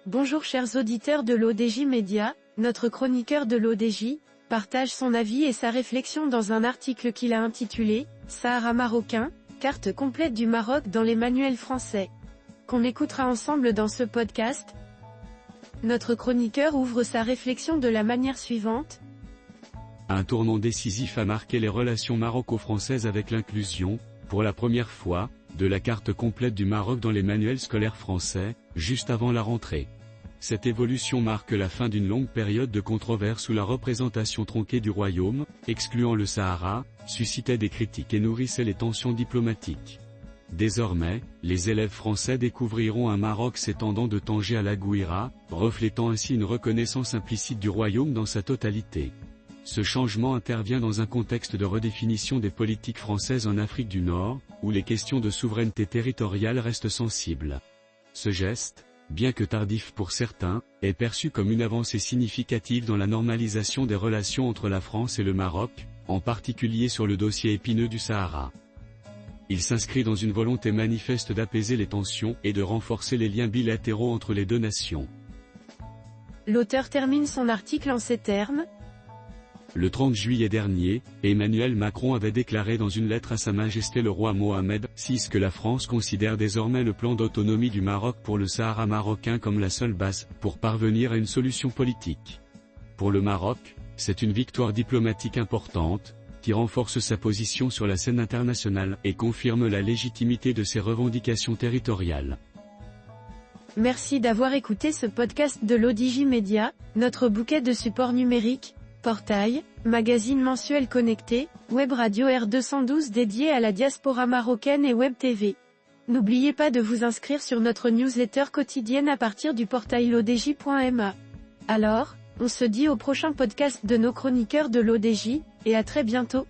Bonjour chers auditeurs de l'ODJ Média, notre chroniqueur de l'ODJ partage son avis et sa réflexion dans un article qu'il a intitulé « Sahara marocain, carte complète du Maroc dans les manuels français », qu'on écoutera ensemble dans ce podcast. Notre chroniqueur ouvre sa réflexion de la manière suivante. Un tournant décisif a marqué les relations maroco-françaises avec l'inclusion, pour la première fois, de la carte complète du Maroc dans les manuels scolaires français, juste avant la rentrée. Cette évolution marque la fin d'une longue période de controverse où la représentation tronquée du royaume, excluant le Sahara, suscitait des critiques et nourrissait les tensions diplomatiques. Désormais, les élèves français découvriront un Maroc s'étendant de Tanger à la Gouira, reflétant ainsi une reconnaissance implicite du royaume dans sa totalité. Ce changement intervient dans un contexte de redéfinition des politiques françaises en Afrique du Nord, où les questions de souveraineté territoriale restent sensibles. Ce geste, bien que tardif pour certains, est perçu comme une avancée significative dans la normalisation des relations entre la France et le Maroc, en particulier sur le dossier épineux du Sahara. Il s'inscrit dans une volonté manifeste d'apaiser les tensions et de renforcer les liens bilatéraux entre les deux nations. L'auteur termine son article en ces termes. Le 30 juillet dernier, Emmanuel Macron avait déclaré dans une lettre à Sa Majesté le roi Mohamed VI que la France considère désormais le plan d'autonomie du Maroc pour le Sahara marocain comme la seule base pour parvenir à une solution politique. Pour le Maroc, c'est une victoire diplomatique importante, qui renforce sa position sur la scène internationale et confirme la légitimité de ses revendications territoriales. Merci d'avoir écouté ce podcast de l'ODJ Média, notre bouquet de supports numériques, portail, magazine mensuel connecté, web radio R212 dédié à la diaspora marocaine et web TV. N'oubliez pas de vous inscrire sur notre newsletter quotidienne à partir du portail l'odj.ma. Alors, on se dit au prochain podcast de nos chroniqueurs de l'ODJ, et à très bientôt.